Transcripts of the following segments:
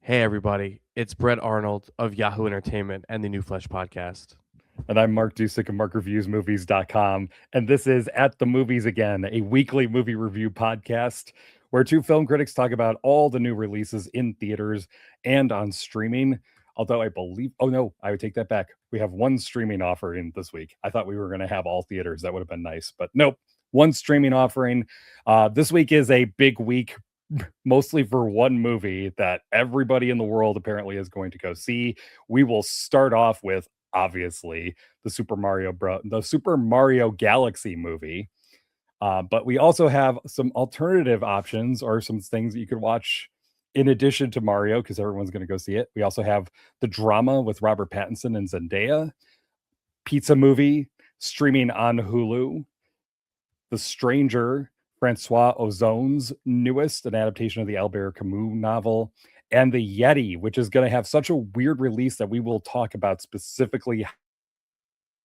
Hey, everybody. It's Brett Arnold of Yahoo Entertainment and the New Flesh Podcast. And I'm Mark Dujsik of MarkReviewsMovies.com. And this is At the Movies Again, a weekly movie review podcast where two film critics talk about all the new releases in theaters and on streaming. Although I would take that back. We have one streaming offering this week. I thought we were going to have all theaters. That would have been nice. But nope, one streaming offering. This week is a big week, mostly for one movie that everybody in the world apparently is going to go see. We will start off with, obviously, the Super Mario Galaxy movie. But we also have some alternative options or some things that you could watch in addition to Mario, because everyone's going to go see it. We also have the drama with Robert Pattinson and Zendaya, Pizza Movie streaming on Hulu, The Stranger, Francois Ozon's newest, an adaptation of the Albert Camus novel, and the Yeti, which is going to have such a weird release that we will talk about specifically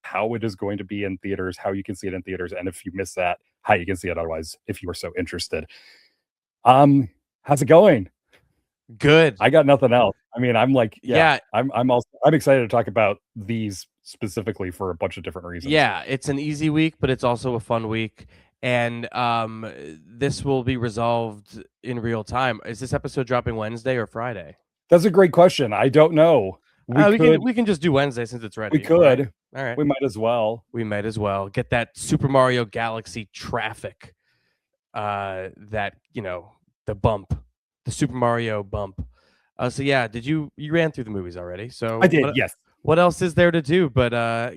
how it is going to be in theaters, how you can see it in theaters, and if you miss that, how you can see it otherwise if you are so interested. How's it going? Good. I got nothing else. I mean, I'm excited to talk about these specifically for a bunch of different reasons. Yeah, it's an easy week, but it's also a fun week. And this will be resolved in real time. Is this episode dropping Wednesday or Friday? That's a great question. I don't know. We can just do Wednesday since it's ready. We could. Right? All right. We might as well. Get that Super Mario Galaxy traffic. The bump. The Super Mario bump. So yeah, you ran through the movies already? So I did, yes. What else is there to do but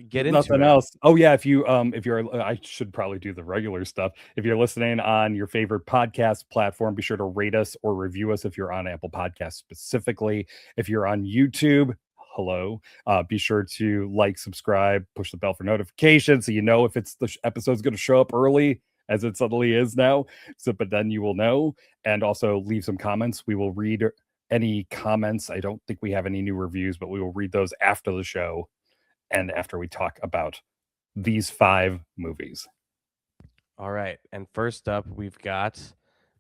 get into nothing else? Oh yeah, if you're I should probably do the regular stuff. If you're listening on your favorite podcast platform, be sure to rate us or review us if you're on Apple Podcasts specifically. If you're on YouTube, hello. Be sure to like, subscribe, push the bell for notifications so you know if the episode's going to show up early, as it suddenly is now. But then you will know. And also leave some comments. We will read any comments. I don't think we have any new reviews, but we will read those after the show and after we talk about these 5 movies. All right. And first up, we've got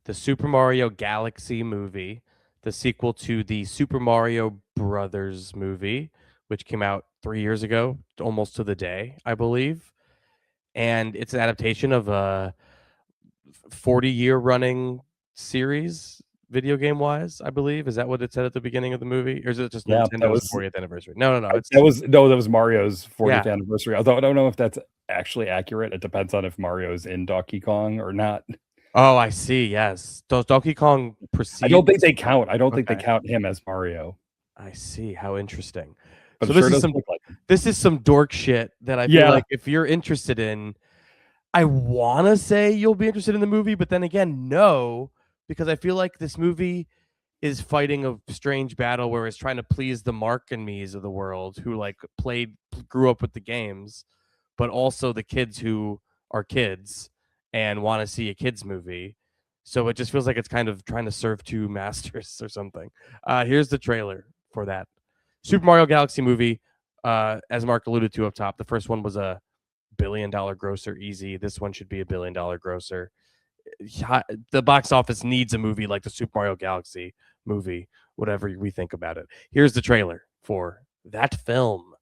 the Super Mario Galaxy movie, the sequel to the Super Mario Brothers movie, which came out 3 years ago, almost to the day, I believe. And it's an adaptation of a 40-year running series, video game wise, I believe. Is that what it said at the beginning of the movie, or is it just Nintendo's 40th anniversary? No. That was Mario's 40th anniversary. Although I don't know if that's actually accurate. It depends on if Mario's in Donkey Kong or not. Oh, I see. Yes, those Donkey Kong proceeds. I don't think they count. I don't think they count him as Mario. I see. How interesting. But so this is some dork shit that I feel like if you're interested in, I want to say you'll be interested in the movie, but then again, no. Because I feel like this movie is fighting a strange battle where it's trying to please the Mark and me's of the world who grew up with the games, but also the kids who are kids and want to see a kids movie. So it just feels like it's kind of trying to serve two masters or something. Here's the trailer for that Super Mario Galaxy movie. As Mark alluded to up top, the first one was a $1 billion grosser easy. This one should be a $1 billion grosser. The box office needs a movie like the Super Mario Galaxy movie, whatever we think about it. Here's the trailer for that film.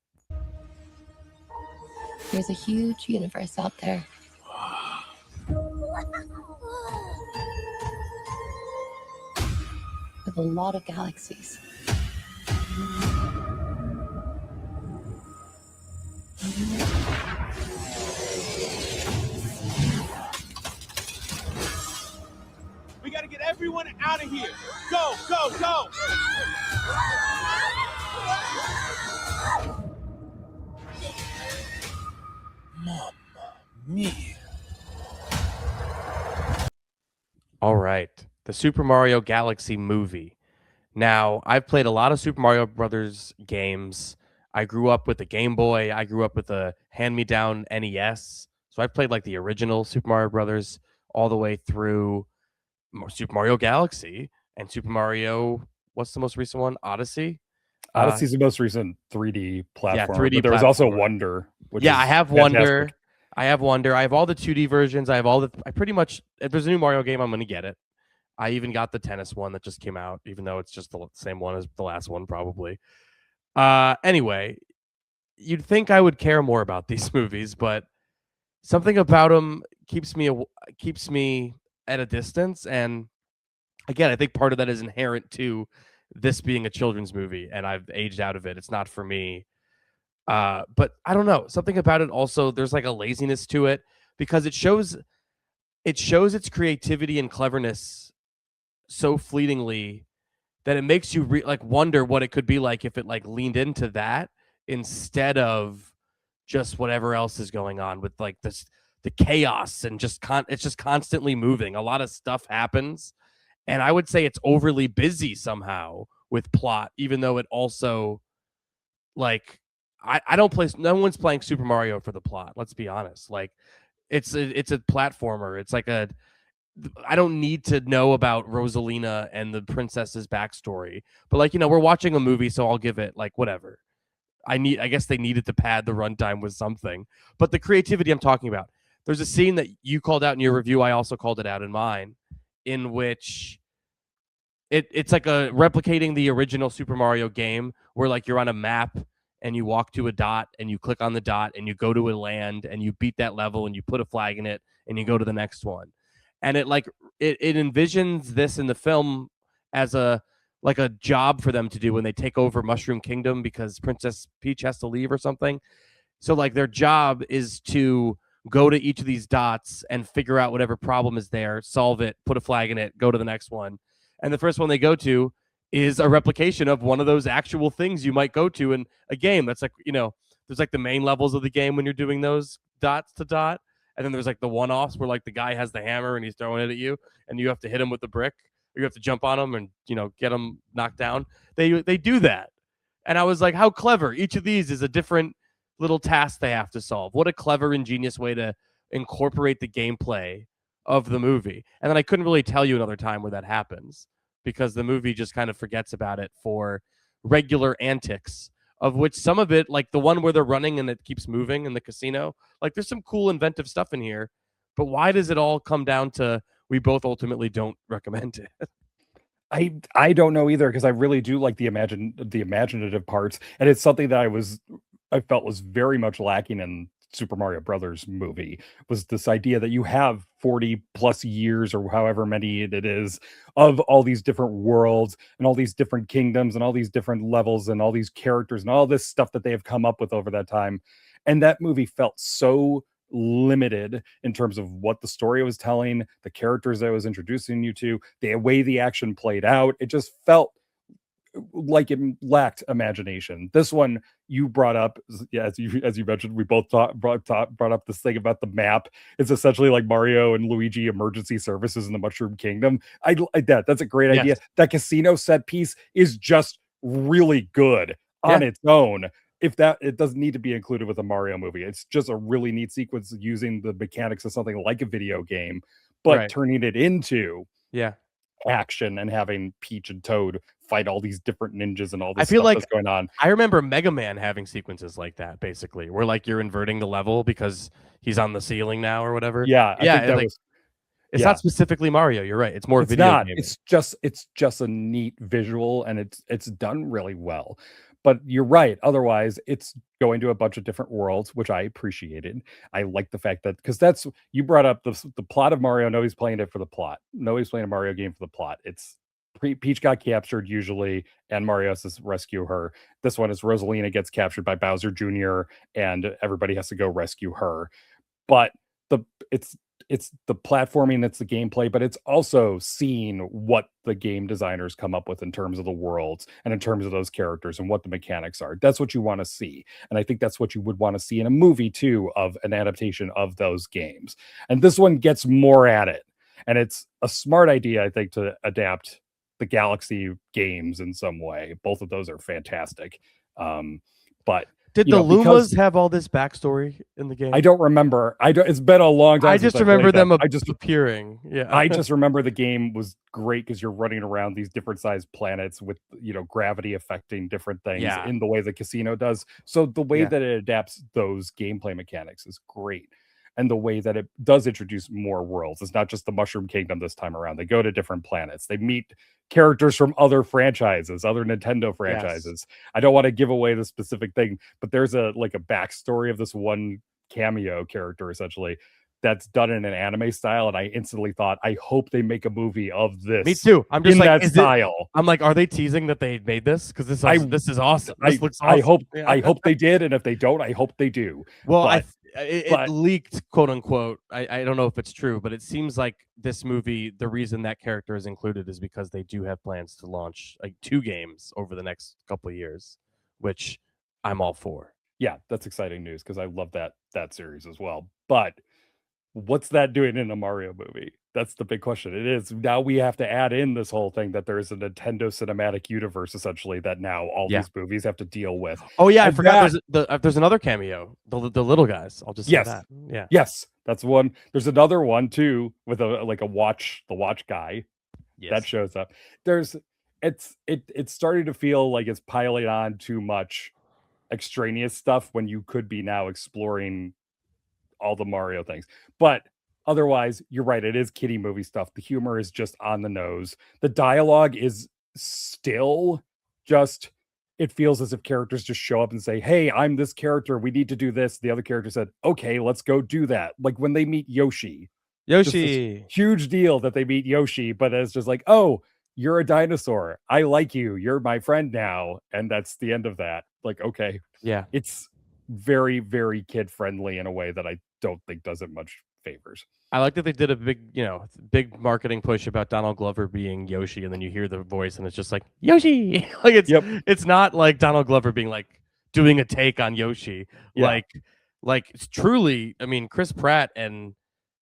There's a huge universe out there. With a lot of galaxies. We gotta get everyone out of here. Go, go, go. Mamma mia. All right. The Super Mario Galaxy movie. Now, I've played a lot of Super Mario Brothers games. I grew up with the Game Boy. I grew up with a hand-me-down NES. So I played like the original Super Mario Brothers all the way through Super Mario Galaxy and Super Mario, what's the most recent one? Odyssey? Odyssey's the most recent 3D platform. Yeah, 3D but there was also Wonder. I have Wonder. I have Wonder. I have all the 2D versions. I pretty much, if there's a new Mario game, I'm going to get it. I even got the tennis one that just came out, even though it's just the same one as the last one, probably. Anyway, you'd think I would care more about these movies, but something about them keeps me at a distance. And again, I think part of that is inherent to this being a children's movie, and I've aged out of it. It's not for me. But I don't know. Something about it also, there's like a laziness to it because it shows its creativity and cleverness so fleetingly that it makes you like wonder what it could be like if it like leaned into that instead of just whatever else is going on with like the chaos and just it's just constantly moving. A lot of stuff happens, and I would say it's overly busy somehow with plot, even though it also like I don't play. No one's playing Super Mario for the plot. Let's be honest. Like it's a platformer. It's like I don't need to know about Rosalina and the princess's backstory, but like, you know, we're watching a movie, so I'll give it like whatever. I guess they needed to pad the runtime with something, but the creativity I'm talking about. There's a scene that you called out in your review. I also called it out in mine, in which it's like a replicating the original Super Mario game where like you're on a map and you walk to a dot and you click on the dot and you go to a land and you beat that level and you put a flag in it and you go to the next one. And it envisions this in the film as a job for them to do when they take over Mushroom Kingdom because Princess Peach has to leave or something. So like their job is to go to each of these dots and figure out whatever problem is there, solve it, put a flag in it, go to the next one. And the first one they go to is a replication of one of those actual things you might go to in a game. That's like, you know, there's like the main levels of the game when you're doing those dots to dot. And then there's like the one-offs where like the guy has the hammer and he's throwing it at you and you have to hit him with the brick or you have to jump on him and, you know, get him knocked down. They do that. And I was like, how clever. Each of these is a different little task they have to solve. What a clever, ingenious way to incorporate the gameplay of the movie. And then I couldn't really tell you another time where that happens because the movie just kind of forgets about it for regular antics, of which some of it, like the one where they're running and it keeps moving in the casino, like there's some cool inventive stuff in here. But why does it all come down to we both ultimately don't recommend it? I don't know either because I really do like the imaginative parts, and it's something that I felt was very much lacking in Super Mario Brothers movie, was this idea that you have 40 plus years or however many it is of all these different worlds and all these different kingdoms and all these different levels and all these characters and all this stuff that they have come up with over that time. And that movie felt so limited in terms of what the story was telling, the characters that it was introducing you to, the way the action played out. It just felt like it lacked imagination. This one you brought up, yeah, as you mentioned, we both brought up this thing about the map. It's essentially like Mario and Luigi emergency services in the Mushroom Kingdom. I like that. That's a great idea. That casino set piece is just really good on its own. If that, it doesn't need to be included with a Mario movie. It's just a really neat sequence using the mechanics of something like a video game, but turning it into action and having Peach and Toad fight all these different ninjas and all this stuff that's going on. I remember Mega Man having sequences like that, basically, where like you're inverting the level because he's on the ceiling now or whatever. Yeah, I think that like, it's not specifically Mario. You're right. It's more video game. It's just a neat visual and it's done really well. But you're right. Otherwise, it's going to a bunch of different worlds, which I appreciated. I like the fact that, because that's, you brought up the plot of Mario. Nobody's playing it for the plot. Nobody's playing a Mario game for the plot. It's Peach got captured usually, and Mario has to rescue her. This one is Rosalina gets captured by Bowser Jr., and everybody has to go rescue her. But it's the platforming, it's the gameplay, but it's also seeing what the game designers come up with in terms of the worlds and in terms of those characters and what the mechanics are. That's what you want to see. And I think that's what you would want to see in a movie too, of an adaptation of those games. And this one gets more at it. And it's a smart idea, I think, to adapt the Galaxy games in some way. Both of those are fantastic. But did the Lumas have all this backstory in the game? I don't remember. It's been a long time. I just remember them appearing. Yeah. I just remember the game was great because you're running around these different sized planets with, gravity affecting different things in the way the casino does. So the way that it adapts those gameplay mechanics is great. and the way that it does introduce more worlds. It's not just the Mushroom Kingdom this time around. They go to different planets. They meet characters from other franchises, other Nintendo franchises. Yes. I don't want to give away the specific thing, but there's a backstory of this one cameo character essentially that's done in an anime style, and I instantly thought, I hope they make a movie of this. Me too. I'm just in like, that style. I'm like, are they teasing that they made this? Because this is awesome. This looks awesome. I hope they did, and if they don't, I hope they do. Well, it leaked, quote unquote. I don't know if it's true, but it seems like this movie, the reason that character is included is because they do have plans to launch like 2 games over the next couple of years, which I'm all for. Yeah, that's exciting news because I love that series as well. But what's that doing in a Mario movie? That's the big question. It is. Now we have to add in this whole thing that there is a Nintendo cinematic universe, essentially, that now all these movies have to deal with. Oh, yeah. I forgot there's another cameo. The little guys. I'll just say that. Yeah. Yes. That's one. There's another one, too, with the watch guy that shows up. It's starting to feel like it's piling on too much extraneous stuff when you could be now exploring all the Mario things. But otherwise, you're right. It is kiddie movie stuff. The humor is just on the nose. The dialogue is still just, it feels as if characters just show up and say, hey, I'm this character. We need to do this. The other character said, okay, let's go do that. Like when they meet Yoshi. Huge deal that they meet Yoshi, but it's just like, oh, you're a dinosaur. I like you. You're my friend now. And that's the end of that. Like, okay. Yeah. It's very, very kid friendly in a way that I don't think does it much favors. I like that they did a big marketing push about Donald Glover being Yoshi, and then you hear the voice and it's just like Yoshi. Like it's not like Donald Glover being like doing a take on Yoshi. Yeah. Like it's truly, I mean, Chris Pratt and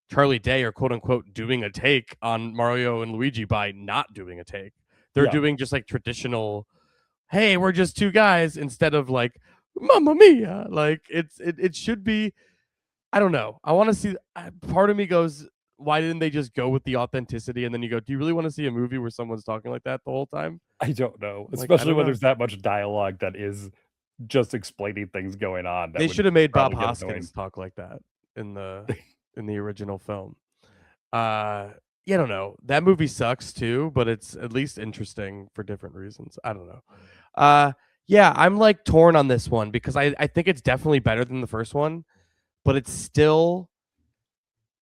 Charlie Day are quote unquote doing a take on Mario and Luigi by not doing a take. They're doing just like traditional, hey, we're just 2 guys, instead of like Mamma Mia. Like it should be. I don't know. I want to see. Part of me goes, why didn't they just go with the authenticity? And then you go, do you really want to see a movie where someone's talking like that the whole time? I don't know, especially when there's that much dialogue that is just explaining things going on. They should have made Bob Hoskins talk like that in the original film. I don't know. That movie sucks too, but it's at least interesting for different reasons. I don't know. Yeah, I'm like torn on this one because I think it's definitely better than the first one, but it still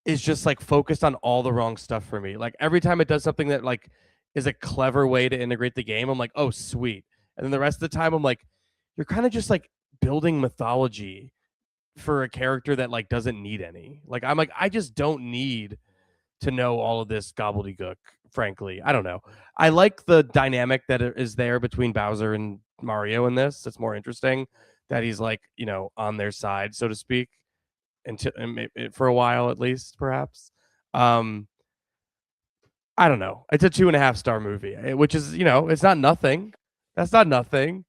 is just like focused on all the wrong stuff for me. Like every time it does something that like is a clever way to integrate the game, I'm like, oh, sweet. And then the rest of the time, I'm like, you're kind of just like building mythology for a character that like doesn't need any. Like I'm like, I just don't need to know all of this gobbledygook, frankly. I don't know. I like the dynamic that is there between Bowser and Mario in this. It's more interesting that he's like, on their side, so to speak, for a while at least, perhaps. I don't know. It's a 2.5-star movie, which is, it's not nothing. That's not nothing.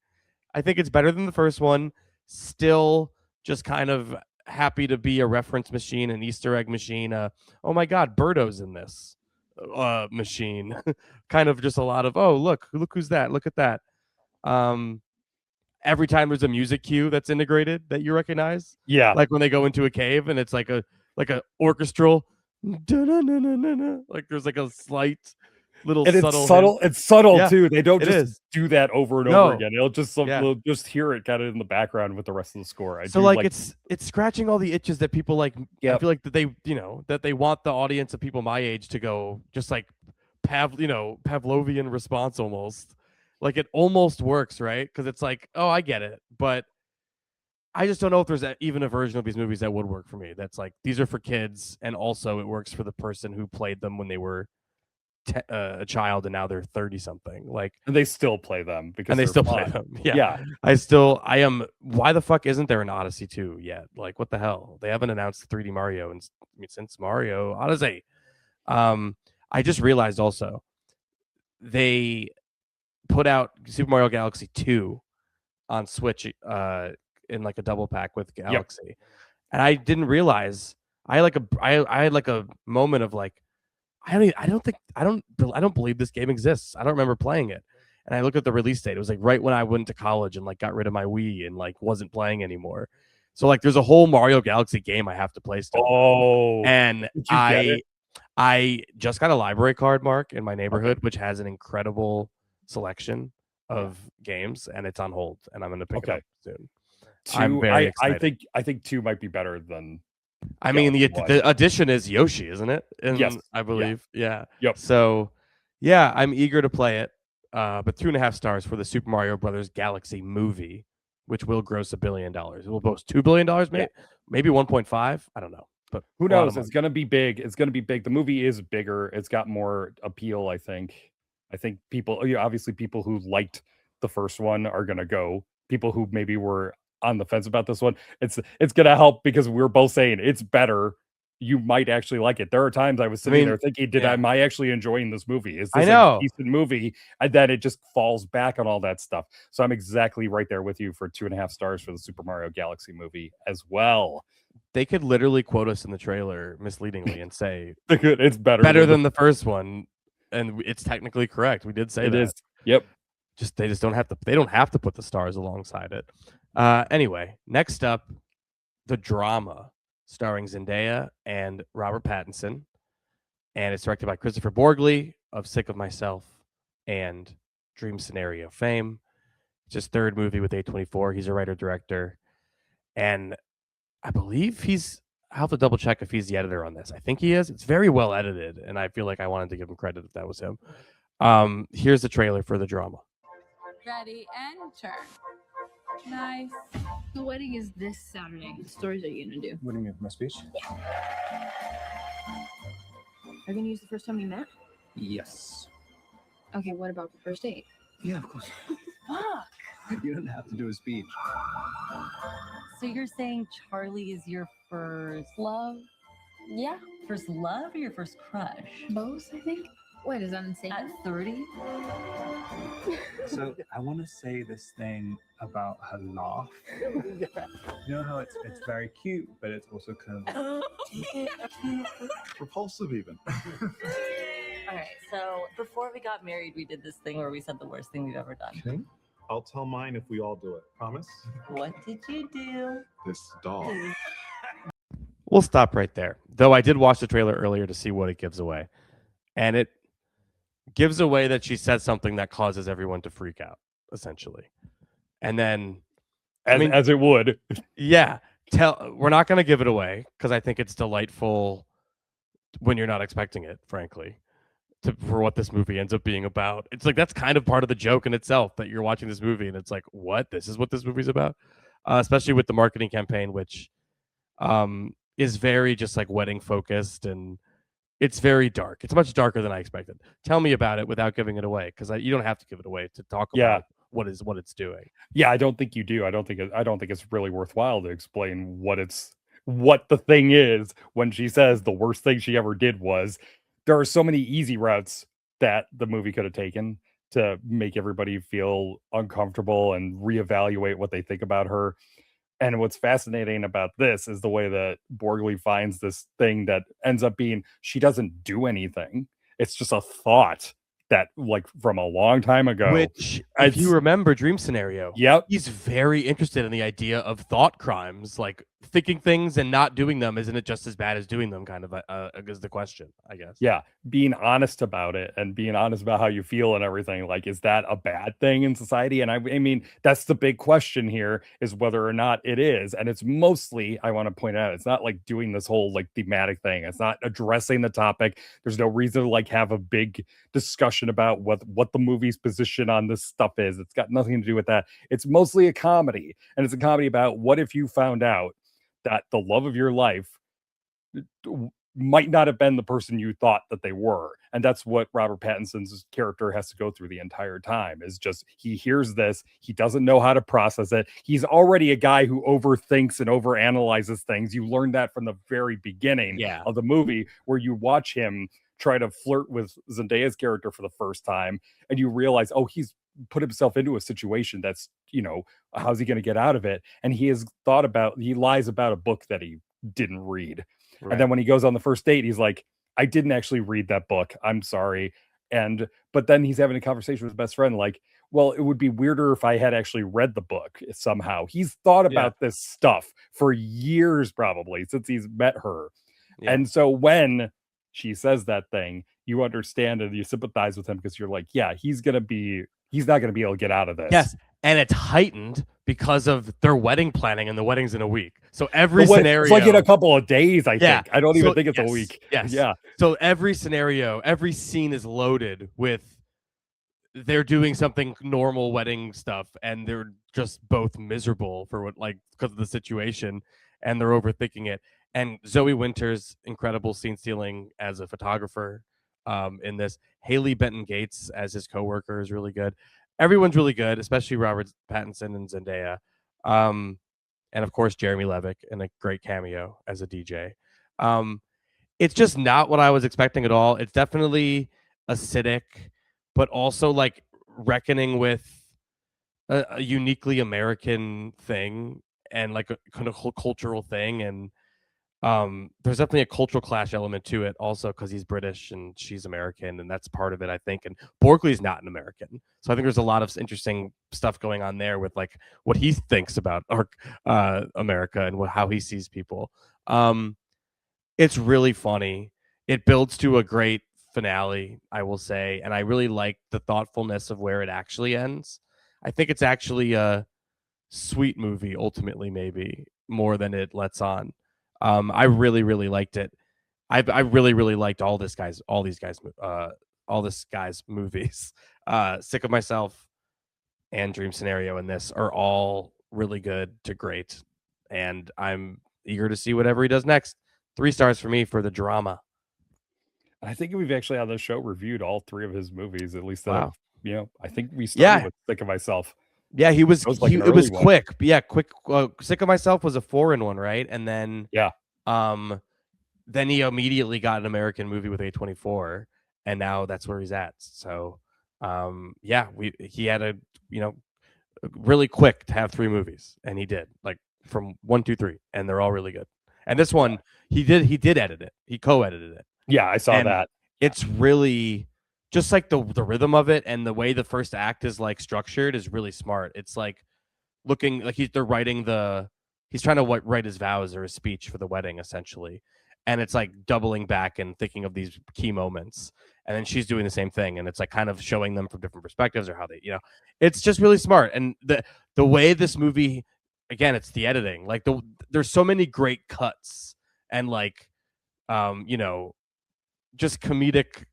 I think it's better than the first one. Still just kind of happy to be a reference machine, an Easter egg machine. Oh my God, Birdo's in this machine. Kind of just a lot of, oh, look who's that? Look at that. Every time there's a music cue that's integrated that you recognize. Yeah. Like when they go into a cave and it's like a orchestral. Like there's like a slight little and subtle. It's subtle too. They don't just do that over and over again. We'll just hear it kind of in the background with the rest of the score. It's scratching all the itches that people like. I feel like that they that they want the audience of people my age to go just like Pavlovian response almost. Like it almost works, right? Because it's like, oh, I get it, but I just don't know if there's even a version of these movies that would work for me. That's like, these are for kids, and also it works for the person who played them when they were a child and now they're 30 something. Like, and they still play them play them. Yeah. I am. Why the fuck isn't there an Odyssey 2 yet? Like, what the hell? They haven't announced 3D Mario since Mario Odyssey. I just realized also they put out Super Mario Galaxy 2 on Switch in like a double pack with Galaxy. And I didn't realize I had like a moment of like, I don't believe this game exists. I don't remember playing it. And I looked at the release date. It was like right when I went to college and like got rid of my Wii and like wasn't playing anymore. So like, there's a whole Mario Galaxy game I have to play still. Oh, and did you get it? I just got a library card, Mark, in my neighborhood, which has an incredible selection of games, and it's on hold, and I'm going to pick it up soon. I'm very excited. I think 2 might be better than. I mean, the addition is Yoshi, isn't it? Yes, I believe. Yeah. Yep. So, yeah, I'm eager to play it. But 2.5 stars for the Super Mario Brothers Galaxy movie, which will gross $1 billion. It will boast $2 billion, maybe 1.5. I don't know, but who knows? It's gonna be big. It's gonna be big. The movie is bigger. It's got more appeal. I think people, obviously, people who liked the first one are gonna go. People who maybe were on the fence about this one, it's gonna help because we're both saying it's better. You might actually like it. There are times I was sitting there thinking, am I actually enjoying this movie? Is this a decent movie? And then it just falls back on all that stuff. So I'm exactly right there with you for 2.5 stars for the Super Mario Galaxy movie as well. They could literally quote us in the trailer misleadingly and say it's better than the first one, and it's technically correct. We did say that. It is. Yep. They don't have to put the stars alongside it. Anyway, next up, the drama starring Zendaya and Robert Pattinson, and it's directed by Christopher Borgli of Sick of Myself and Dream Scenario fame. It's his third movie with A24. He's a writer-director, and I believe I'll have to double check if he's the editor on this. I think he is. It's very well edited, and I feel like I wanted to give him credit if that was him. Here's the trailer for the drama. Ready and turn. Nice. The wedding is this Saturday. What stories are you gonna do? What do you mean, my speech? Yeah. Are you gonna use the first time we met? Yes. Okay, what about the first date? Yeah, of course. Fuck. You don't have to do a speech. So you're saying Charlie is your first Love? Yeah. first love or your first crush? Both, I think. Wait, is that insane? At 30? So I want to say this thing about her laugh. You know how it's very cute, but it's also kind of repulsive even. All right, so before we got married, we did this thing where we said the worst thing we've ever done. Okay. I'll tell mine if we all do it. Promise? What did you do? This dog. We'll stop right there. Though I did watch the trailer earlier to see what it gives away. And it gives away that she said something that causes everyone to freak out, essentially. And then, as it would. Yeah. We're not going to give it away because I think it's delightful when you're not expecting it, frankly, for what this movie ends up being about. It's like that's kind of part of the joke in itself that you're watching this movie and it's like, what? This is what this movie's about? Especially with the marketing campaign, which is very just like wedding focused, and it's very dark. It's much darker than I expected. Tell me about it without giving it away, because you don't have to give it away to talk about what it's doing. Yeah, I don't think you do. I don't think it's really worthwhile to explain what the thing is when she says the worst thing she ever did was. There are so many easy routes that the movie could have taken to make everybody feel uncomfortable and reevaluate what they think about her. And what's fascinating about this is the way that Borgli finds this thing that ends up being, she doesn't do anything. It's just a thought that, like, from a long time ago. Which, if you remember Dream Scenario, he's very interested in the idea of thought crimes, like thinking things and not doing them. Isn't it just as bad as doing them? Kind of is the question, I guess. Yeah, being honest about it and being honest about how you feel and everything. Like, is that a bad thing in society? And I mean, that's the big question here, is whether or not it is. And it's mostly, I want to point out, it's not like doing this whole like thematic thing. It's not addressing the topic. There's no reason to like have a big discussion about what the movie's position on this stuff is. It's got nothing to do with that. It's mostly a comedy, and it's a comedy about what if you found out that the love of your life might not have been the person you thought that they were. And that's what Robert Pattinson's character has to go through the entire time, is just, he hears this, he doesn't know how to process it. He's already a guy who overthinks and overanalyzes things. You learn that from the very beginning of the movie, where you watch him try to flirt with Zendaya's character for the first time, and you realize, oh, he's put himself into a situation that's, how's he going to get out of it? And he lies about a book that he didn't read. Right. And then when he goes on the first date, he's like, I didn't actually read that book. I'm sorry. But then he's having a conversation with his best friend, like, well, it would be weirder if I had actually read the book somehow. He's thought about this stuff for years, probably since he's met her. Yeah. And so when she says that thing, you understand and you sympathize with him because you're like, yeah, he's not going to be able to get out of this. Yes. And it's heightened because of their wedding planning, and the wedding's in a week. So every scenario, it's like in a couple of days, I think. I don't even think it's a week. Yes. Yeah. So every scenario, every scene is loaded with they're doing something normal wedding stuff, and they're just both miserable for because of the situation, and they're overthinking it. And Zoe Winter's incredible scene stealing as a photographer in this. Haley Benton Gates as his coworker is really good. Everyone's really good, especially Robert Pattinson and Zendaya. And of course, Jeremy Levick in a great cameo as a DJ. It's just not what I was expecting at all. It's definitely acidic, but also like reckoning with a uniquely American thing and like a kind of whole cultural thing. And there's definitely a cultural clash element to it also because he's British and she's American, and that's part of it, I think. And Borgley's not an American, so I think there's a lot of interesting stuff going on there with like what he thinks about America and how he sees people. It's really funny. It builds to a great finale, I will say, and I really like the thoughtfulness of where it actually ends. I think it's actually a sweet movie ultimately, maybe more than it lets on. I really, really liked it. I really, really liked all these guys' movies. Sick of Myself and Dream Scenario in this are all really good to great, and I'm eager to see whatever he does next. 3 stars for me for the drama. I think we've actually on the show reviewed all 3 of his movies, at least. Wow. I think we started with Sick of Myself. Yeah, it was one. quick. Yeah, quick. Sick of Myself was a 4-in-1, right? And then then he immediately got an American movie with A24, and now that's where he's at. So, he had a really quick to have 3 movies, and he did like from 1, 2, 3, and they're all really good. And this one, he did edit it. He co-edited it. Yeah, I saw that. It's really just like the rhythm of it and the way the first act is like structured is really smart. It's like looking like he's trying to write his vows or his speech for the wedding essentially. And it's like doubling back and thinking of these key moments. And then she's doing the same thing. And it's like kind of showing them from different perspectives or how they, it's just really smart. And the way this movie, again, it's the editing, like there's so many great cuts and like, just comedic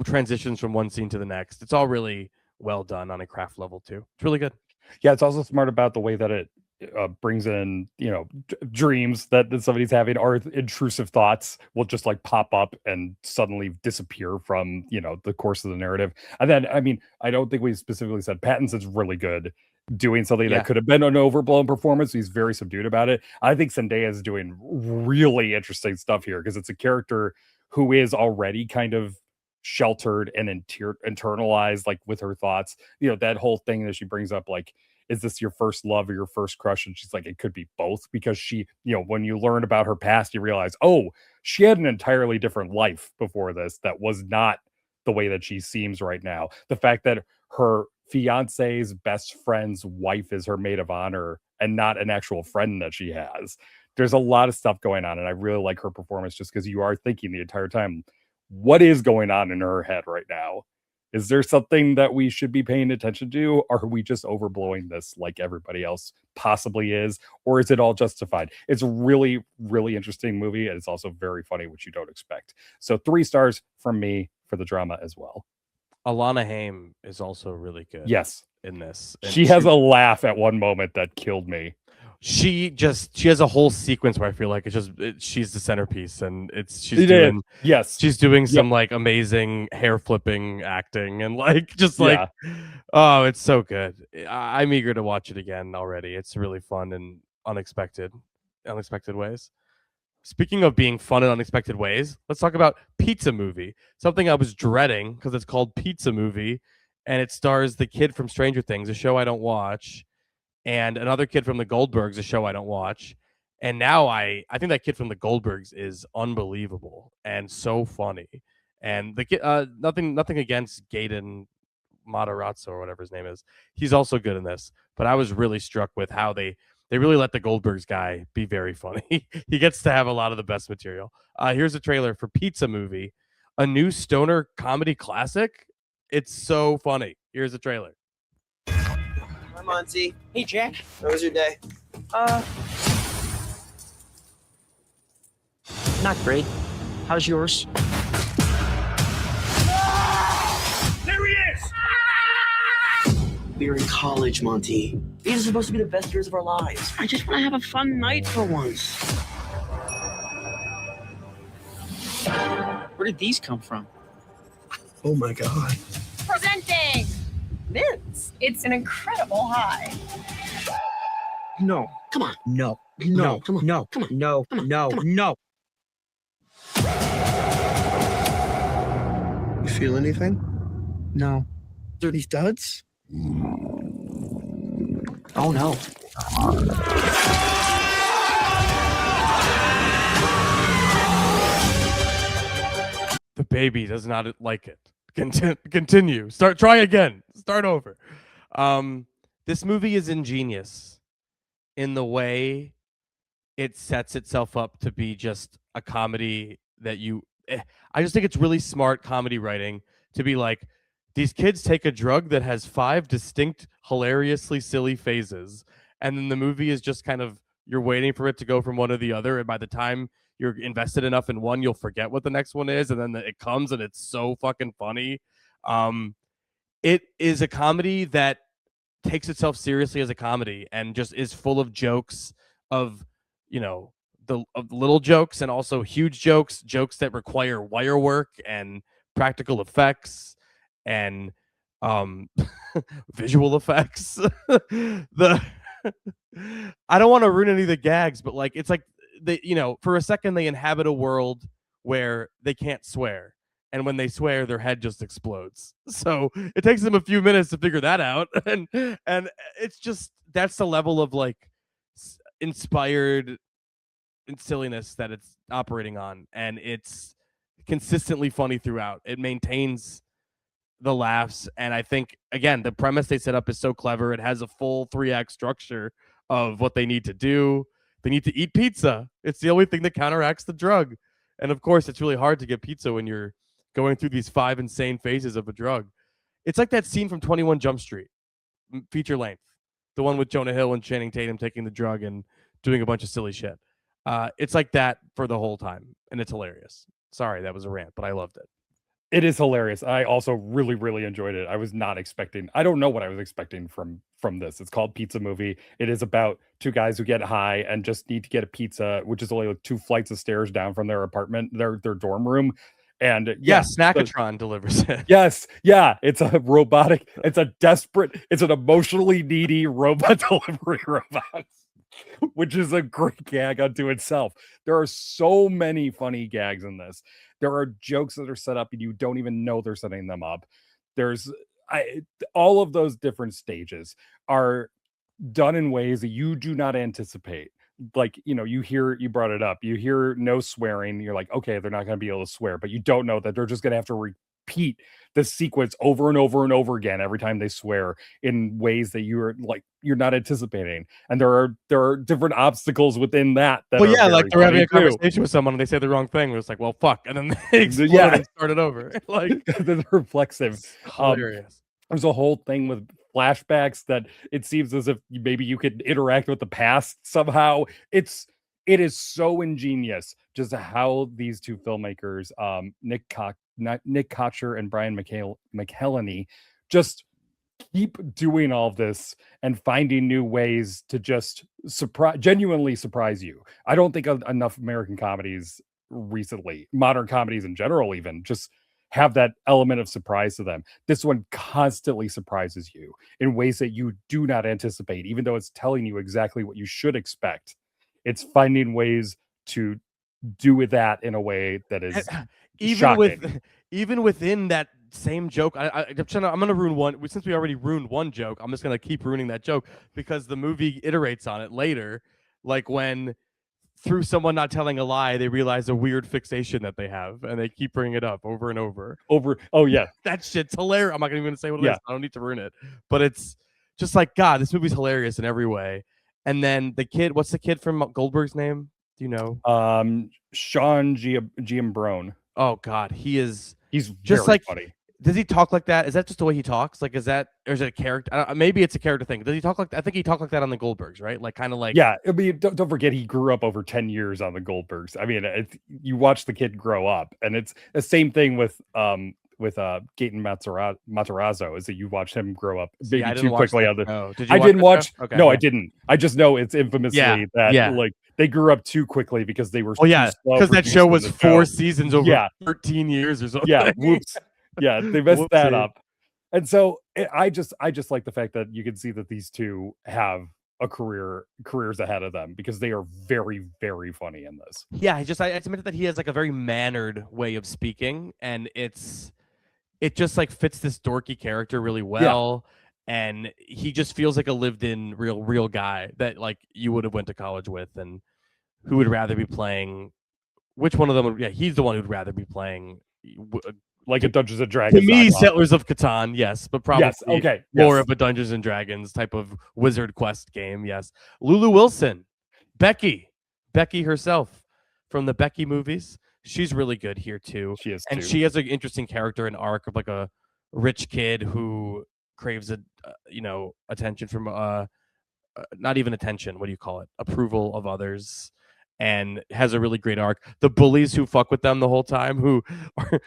transitions from one scene to the next. It's all really well done on a craft level too. It's really good. Yeah, it's also smart about the way that it brings in, dreams that somebody's having, or intrusive thoughts will just like pop up and suddenly disappear from, the course of the narrative. And then, I mean, I don't think we specifically said Pattinson's really good doing something that could have been an overblown performance. He's very subdued about it. I think Zendaya is doing really interesting stuff here because it's a character who is already kind of sheltered and internalized, like with her thoughts, that whole thing that she brings up, like, is this your first love or your first crush? And she's like, it could be both, because she, when you learn about her past, you realize, oh, she had an entirely different life before this that was not the way that she seems right now. The fact that her fiance's best friend's wife is her maid of honor and not an actual friend that she has. There's a lot of stuff going on, and I really like her performance just because you are thinking the entire time, what is going on in her head right now? Is there something that we should be paying attention to? Or are we just overblowing this like everybody else possibly is? Or is it all justified? It's a really, really interesting movie, and it's also very funny, which you don't expect. So 3 stars from me for the drama as well. Alana Haim is also really good. Yes. In this. She has a laugh at one moment that killed me. She has a whole sequence where I feel like she's the centerpiece, and she's doing some like amazing hair flipping acting and like oh, it's so good. I'm eager to watch it again already. It's really fun and unexpected ways. Speaking of being fun in unexpected ways, let's talk about Pizza Movie. Something I was dreading because it's called Pizza Movie, and it stars the kid from Stranger Things, a show I don't watch, and another kid from the Goldbergs, a show I don't watch. And now I think that kid from the Goldbergs is unbelievable and so funny. And the nothing against Gaten Matarazzo or whatever his name is. He's also good in this, but I was really struck with how they really let the Goldbergs guy be very funny. He gets to have a lot of the best material. Here's a trailer for Pizza Movie, a new stoner comedy classic. It's so funny. Here's a trailer. Hi, Monty. Hey, Jack. How was your day? Not great. How's yours? There he is! We were in college, Monty. These are supposed to be the best years of our lives. I just want to have a fun night for once. Where did these come from? Oh my god. Presenting Vince. It's an incredible high. No. Come on. No. No. Come on. No. Come on. No. Come on. No. Come on. No. You feel anything? No. Are these duds? Oh no. The baby does not like it. Continue. Try again. Start over. This movie is ingenious in the way it sets itself up to be just a comedy that I just think it's really smart comedy writing to be like, these kids take a drug that has 5 distinct, hilariously silly phases, and then the movie is just kind of, you're waiting for it to go from one to the other, and by the time you're invested enough in one, you'll forget what the next one is, and then it comes, and it's so fucking funny. It is a comedy that takes itself seriously as a comedy and just is full of jokes of, of little jokes and also huge jokes that require wire work and practical effects and visual effects. I don't want to ruin any of the gags, but like it's like they, for a second they inhabit a world where they can't swear, and when they swear, their head just explodes. So it takes them a few minutes to figure that out, and it's just, that's the level of like inspired silliness that it's operating on, and it's consistently funny throughout. It maintains the laughs, and I think, again, the premise they set up is so clever. It has a full 3-act structure of what they need to do. They need to eat pizza. It's the only thing that counteracts the drug, and of course it's really hard to get pizza when you're going through these 5 insane phases of a drug. It's like that scene from 21 Jump Street, feature length, the one with Jonah Hill and Channing Tatum taking the drug and doing a bunch of silly shit. It's like that for the whole time, and it's hilarious. Sorry, that was a rant, but I loved it. It is hilarious. I also really, really enjoyed it. I was not expecting, I don't know what I was expecting from this. It's called Pizza Movie. It is about 2 guys who get high and just need to get a pizza, which is only like 2 flights of stairs down from their apartment, their dorm room. And Snackatron delivers it. Yes, yeah, it's a robotic, it's an emotionally needy robot delivery robot, which is a great gag unto itself. There are so many funny gags in this. There are jokes that are set up and you don't even know they're setting them up. All of those different stages are done in ways that you do not anticipate. Like, you brought it up, you hear no swearing, you're like, okay, they're not going to be able to swear, but you don't know that they're just going to have to repeat the sequence over and over and over again every time they swear in ways that you're not anticipating. And there are different obstacles within that. Well, yeah, like they're having a conversation with someone and they say the wrong thing. It's like, well, fuck, and then they explode and start it over. Like they're reflexive. Hilarious. There's a whole thing with flashbacks that it seems as if maybe you could interact with the past somehow. It is so ingenious just how these 2 filmmakers, Nick Kocher and Brian McElhenney, just keep doing all this and finding new ways to just genuinely surprise you. I don't think enough American comedies recently, modern comedies in general, even just have that element of surprise to them. This one constantly surprises you in ways that you do not anticipate, even though it's telling you exactly what you should expect. It's finding ways to do with that in a way that is even within that same joke. I'm going to ruin one, since we already ruined one joke. I'm just going to keep ruining that joke because the movie iterates on it later. Like when through someone not telling a lie, they realize a weird fixation that they have, and they keep bringing it up over and over. Oh yeah, that shit's hilarious. I'm not even gonna say what it Yeah. is. I don't need to ruin it, but it's just like, God, this movie's hilarious in every way. And then the kid, what's the kid from Goldberg's name? Do you know? Sean Giambrone. Oh God, he's just very funny. Does he talk like that? Is that just the way he talks? Like, is that, or is it a character? Maybe it's a character thing. Does he talk like that? I think he talked like that on the Goldbergs, right? Like, kind of like. Yeah, I mean, don't forget he grew up over 10 years on the Goldbergs. I mean, you watch the kid grow up, and it's the same thing with Gaten Matarazzo, is that you watch him grow up maybe too quickly on the. Oh, did you I didn't watch. Okay, no, yeah. I didn't. I just know it's infamously that like they grew up too quickly because they were. Oh yeah, because that show was 4 seasons over 13 years or something. Yeah, whoops. Yeah, they messed that Whoopsie. up. And so I just like the fact that you can see that these two have a careers ahead of them, because they are very, very funny in this. Yeah, I admitted that he has like a very mannered way of speaking, and it just like fits this dorky character really well. And he just feels like a lived-in real guy that like you would have went to college with, and who would rather be playing. Which one of them would? Yeah, he's the one who'd rather be playing. Like a Dungeons and Dragons. To me, Settlers of Catan, yes, but probably more of a Dungeons and Dragons type of Wizard Quest game, yes. Lulu Wilson, Becky herself from the Becky movies. She's really good here too. She is, and she has an interesting character and arc of like a rich kid who craves attention from not even attention. What do you call it? Approval of others. And has a really great arc. The bullies who fuck with them the whole time, who are,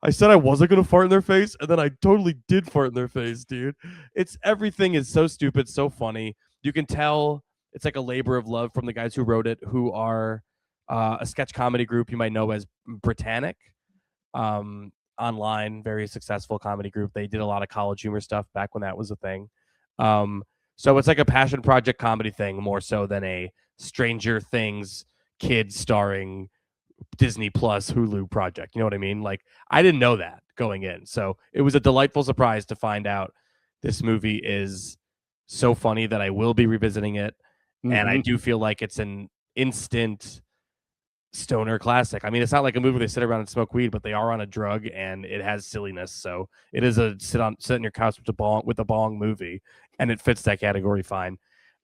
I said I wasn't gonna fart in their face, and then I totally did fart in their face, dude. Everything is so stupid, so funny. You can tell it's like a labor of love from the guys who wrote it, who are a sketch comedy group you might know as Britannic, online, very successful comedy group. They did a lot of college humor stuff back when that was a thing. So it's like a passion project comedy thing more so than a Stranger Things kids starring Disney Plus Hulu project. You know what I mean? Like, I didn't know that going in. So it was a delightful surprise to find out this movie is so funny that I will be revisiting it. Mm-hmm. And I do feel like it's an instant stoner classic. I mean, it's not like a movie where they sit around and smoke weed, but they are on a drug and it has silliness. So it is a sit on your couch with a bong movie, and it fits that category fine.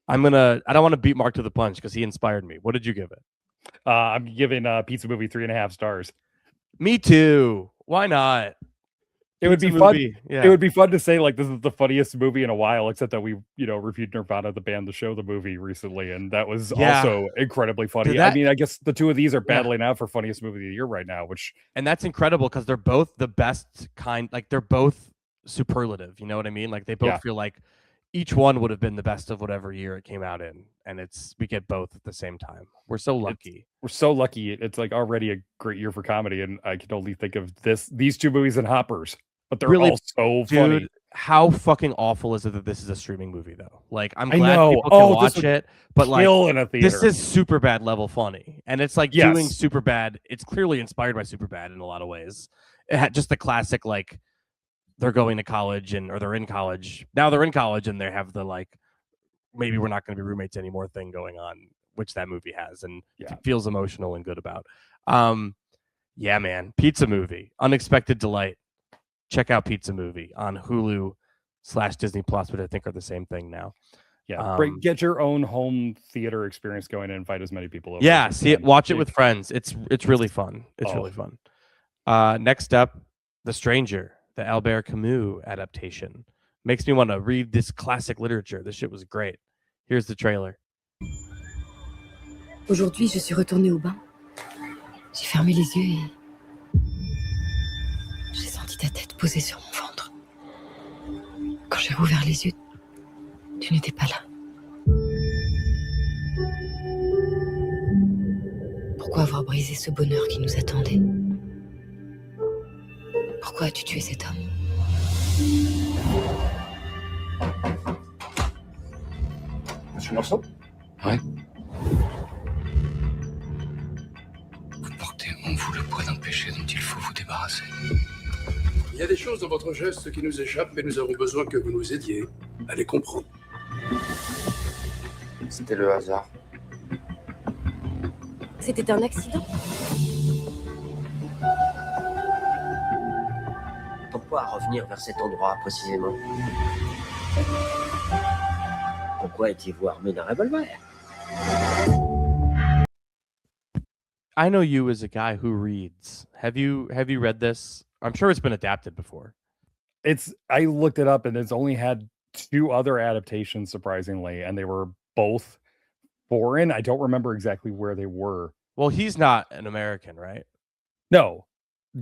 I don't want to beat Mark to the punch because he inspired me. What did you give it? I'm giving Pizza Movie 3.5 stars. Me too. Why not? It would be fun. Yeah. It would be fun to say like this is the funniest movie in a while, except that we, reviewed Nirvana, the band, the show, the movie recently, and that was also incredibly funny. I mean, I guess the two of these are battling out for funniest movie of the year right now, and that's incredible because they're both the best kind. Like they're both superlative. You know what I mean? Like they both feel like each one would have been the best of whatever year it came out in, and we get both at the same time. We're so lucky. We're so lucky. It's like already a great year for comedy, and I can only think of these two movies in hoppers, but they're really, all so funny. How fucking awful is it that this is a streaming movie though? Like I'm glad people can watch it, but like in a theater. This is Superbad level funny, and it's like doing Superbad. It's clearly inspired by Superbad in a lot of ways. It had just the classic like. They're going to college or they're in college. Now they're in college and they have the like, maybe we're not going to be roommates anymore thing going on, which that movie has and feels emotional and good about. Yeah, man. Pizza Movie, Unexpected Delight. Check out Pizza Movie on Hulu/Disney Plus, which I think are the same thing now. Yeah, get your own home theater experience going and invite as many people over. Yeah, watch it with friends. It's really fun. It's really fun. Next up, The Stranger. The Albert Camus adaptation makes me want to read this classic literature. This shit was great. Here's the trailer. Aujourd'hui, je suis retournée au bain. J'ai fermé les yeux et j'ai senti ta tête posée sur mon ventre. Quand j'ai rouvert les yeux, tu n'étais pas là. Pourquoi avoir brisé ce bonheur qui nous attendait? Pourquoi as-tu tué cet homme? Monsieur Morceau? Ouais. Vous portez en vous le poids d'un péché dont il faut vous débarrasser. Il y a des choses dans votre geste qui nous échappent et nous avons besoin que vous nous aidiez à les comprendre. C'était le hasard. C'était un accident. Pourquoi revenir vers cet endroit précisément? Pourquoi étiez-vous armé d'un revolver? I know you as a guy who reads. Have you read this? I'm sure it's been adapted before. I looked it up and it's only had 2 other adaptations, surprisingly, and they were both foreign. I don't remember exactly where they were. Well, he's not an American, right? No.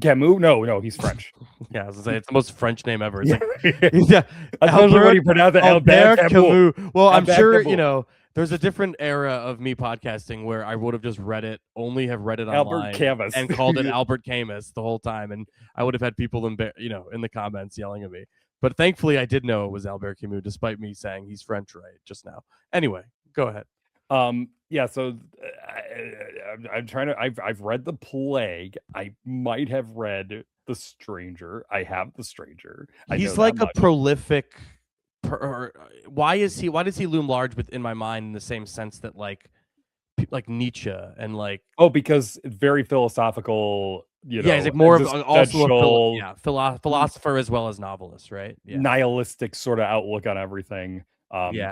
Camus? No, he's French. Yeah, I was gonna say it's the most French name ever. It's Yeah. yeah, Especially when you pronounce it Albert Camus. Camus. Well, I'm Albert sure Camus. there's a different era of me podcasting where I would have just read it, only have read it Albert online, Camus. and called it Albert Camus the whole time, and I would have had people in the comments yelling at me. But thankfully, I did know it was Albert Camus, despite me saying he's French right just now. Anyway, go ahead. Yeah, so I'm trying to I've read The Plague. I might have read The Stranger. I have The Stranger. He's like a prolific why does he loom large in my mind in the same sense that like Nietzsche and like because it's very philosophical, he's like more of also a philosopher as well as novelist, right? Nihilistic sort of outlook on everything.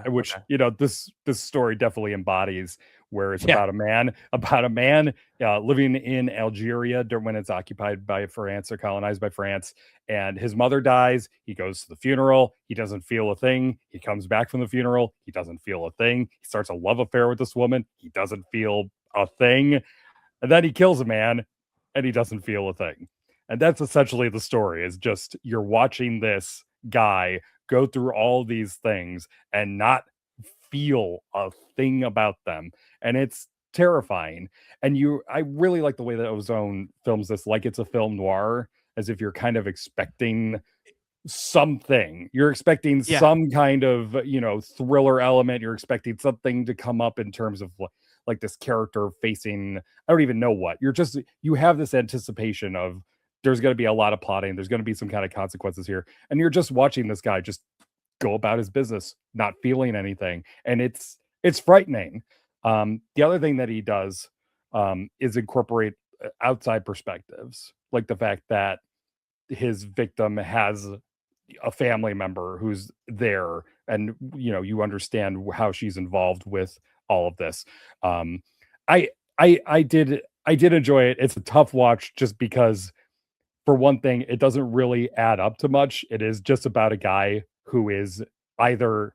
Which this story definitely embodies, where it's about a man living in Algeria when it's occupied by France or colonized by France, and his mother dies. He goes to the funeral. He doesn't feel a thing. He comes back from the funeral. He doesn't feel a thing. He starts a love affair with this woman. He doesn't feel a thing, and then he kills a man, and he doesn't feel a thing. And that's essentially the story. Is just you're watching this guy go through all these things and not feel a thing about them, and it's terrifying. And I really like the way that Ozone films this, like it's a film noir, as if you're kind of expecting something. You're expecting some kind of thriller element. You're expecting something to come up in terms of like this character facing, I don't even know what. You have this anticipation of there's going to be a lot of plotting. There's going to be some kind of consequences here. And you're just watching this guy just go about his business, not feeling anything. And it's frightening. The other thing that he does is incorporate outside perspectives, like the fact that his victim has a family member who's there, and you understand how she's involved with all of this. I did enjoy it. It's a tough watch just because, for one thing, it doesn't really add up to much. It is just about a guy who is either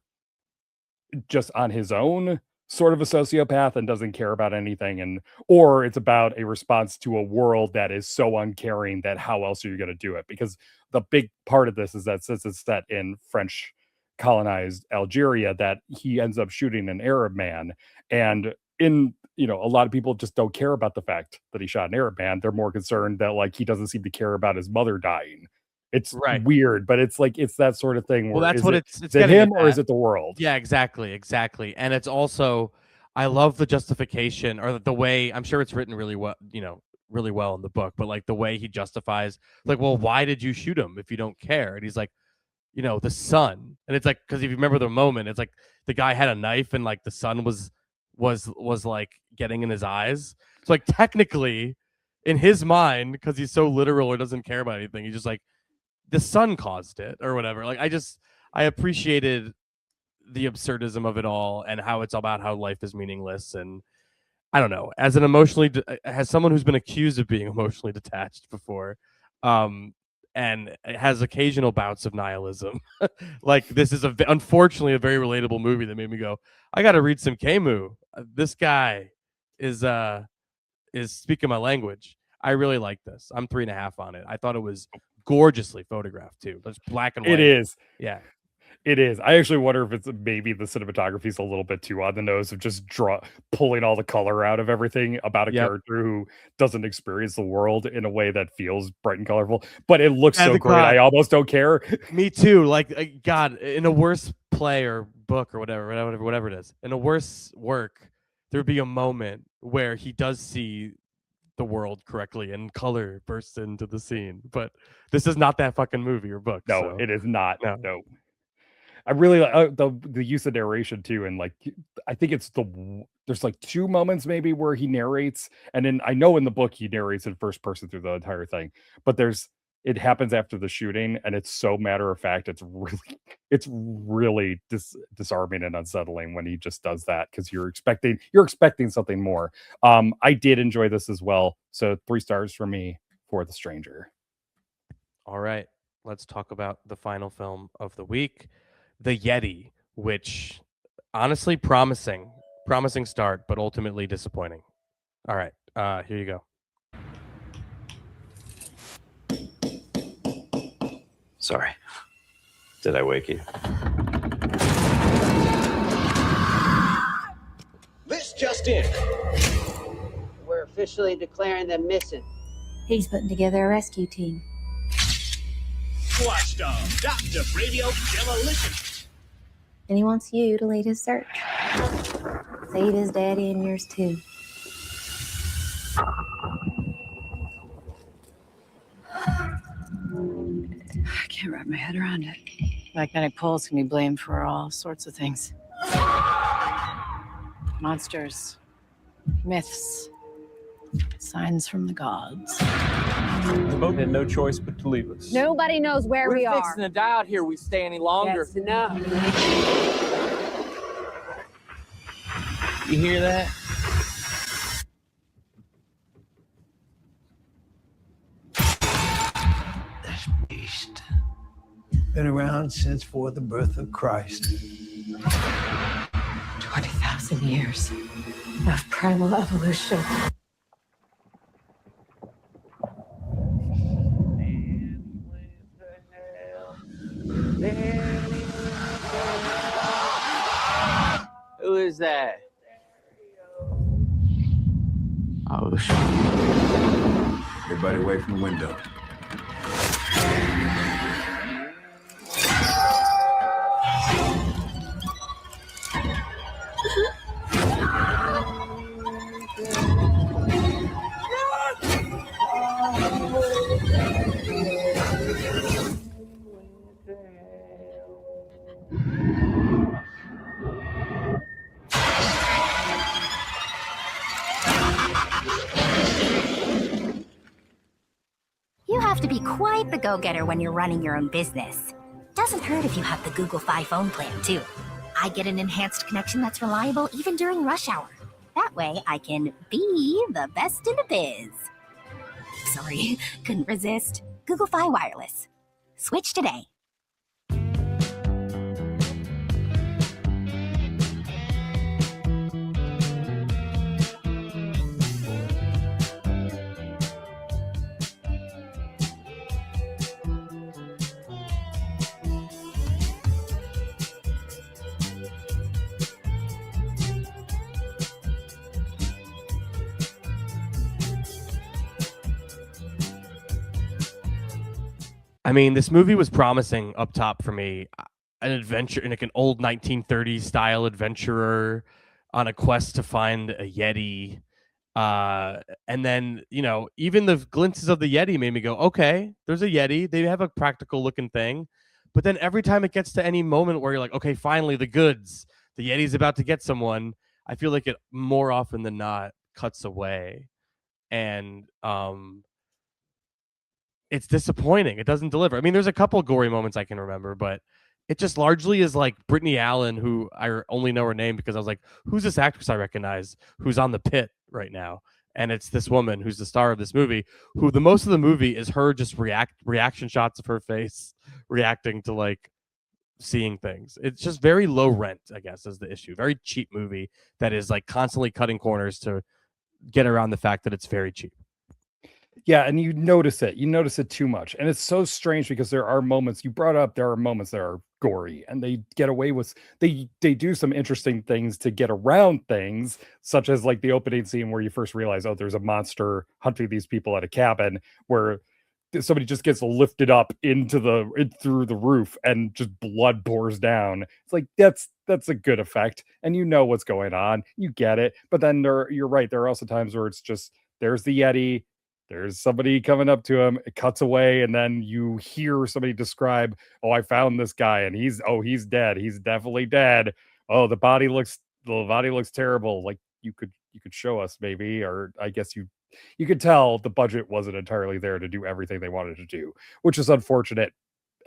just on his own sort of a sociopath and doesn't care about anything, or it's about a response to a world that is so uncaring that how else are you going to do it? Because the big part of this is that since it's set in French colonized Algeria, that he ends up shooting an Arab man, and a lot of people just don't care about the fact that he shot an Arab man. They're more concerned that like he doesn't seem to care about his mother dying. It's weird, but it's like it's that sort of thing. Where, well, that's what it's is it him or is it the world? Yeah, exactly. And it's also, I love the justification or the way, I'm sure it's written really well, really well in the book, but like the way he justifies, like, well, why did you shoot him if you don't care? And he's like, the sun. And it's like, because if you remember the moment, it's like the guy had a knife and like the sun was like getting in his eyes. So like technically in his mind, because he's so literal or doesn't care about anything, he's just like, the sun caused it or whatever. Like I appreciated the absurdism of it all and how it's about how life is meaningless. And I don't know, as someone who's been accused of being emotionally detached before, and has occasional bouts of nihilism, like this is unfortunately a very relatable movie that made me go, I got to read some Camus. This guy is speaking my language. I really like this. I'm 3.5 on it. I thought it was gorgeously photographed too. It's black and white. It is. Yeah. It is. I actually wonder if it's maybe the cinematography is a little bit too on the nose of just pulling all the color out of everything about a character who doesn't experience the world in a way that feels bright and colorful. But it looks so great. I almost don't care. Me too. Like God, in a worse play or book or whatever it is, in a worse work, there'd be a moment where he does see the world correctly and color bursts into the scene. But this is not that fucking movie or book. No, it is not. No. I really the use of narration too, and like I think there's like 2 moments maybe where he narrates, and then I know in the book he narrates in first person through the entire thing, but it happens after the shooting, and it's so matter of fact. It's really disarming and unsettling when he just does that, because you're expecting something more. I did enjoy this as well, so 3 stars for me for The Stranger. All right, let's talk about the final film of the week, The Yeti, which honestly promising start, but ultimately disappointing. All right, here you go. Sorry. Did I wake you? This just in. We're officially declaring them missing. He's putting together a rescue team. Watchdog, Dr. Radio Demolition. And he wants you to lead his search. Save his daddy and yours too. I can't wrap my head around it. Magnetic poles can be blamed for all sorts of things. Monsters, myths, signs from the gods. The boat had no choice but to leave us. Nobody knows where we are. We're fixing to die out here. We stay any longer. That's enough. You hear that? This beast been around since for the birth of Christ. 20,000 years of primal evolution. Who is that? Oh, shit. Everybody away from the window. You have to be quite the go-getter when you're running your own business. Doesn't hurt if you have the Google Fi phone plan, too. I get an enhanced connection that's reliable even during rush hour. That way, I can be the best in the biz. Sorry, couldn't resist. Google Fi Wireless. Switch today. I mean, this movie was promising up top for me. An adventure, like an old 1930s style adventurer on a quest to find a Yeti. And then, even the glimpses of the Yeti made me go, okay, there's a Yeti. They have a practical looking thing. But then every time it gets to any moment where you're like, okay, finally the goods, the Yeti's about to get someone, I feel like it more often than not cuts away. And, it's disappointing. It doesn't deliver. I mean, there's a couple gory moments I can remember, but it just largely is like Brittany Allen, who I only know her name because I was like, who's this actress I recognize who's on The Pit right now? And it's this woman who's the star of this movie, who the most of the movie is her just reaction shots of her face reacting to like seeing things. It's just very low rent, I guess, is the issue. Very cheap movie that is like constantly cutting corners to get around the fact that it's very cheap. Yeah, and you notice it too much, and it's so strange because there are moments that are gory, and they get away with they do some interesting things to get around things, such as like the opening scene where you first realize, oh, there's a monster hunting these people at a cabin, where somebody just gets lifted up through the roof and just blood pours down. It's like that's a good effect, and you know what's going on, you get it. But then you're right, there are also times where it's just there's the Yeti. There's somebody coming up to him, it cuts away, and then you hear somebody describe, "Oh, I found this guy, and he's dead. He's definitely dead. Oh, the body looks terrible." Like you could show us maybe, or I guess you could tell the budget wasn't entirely there to do everything they wanted to do, which is unfortunate.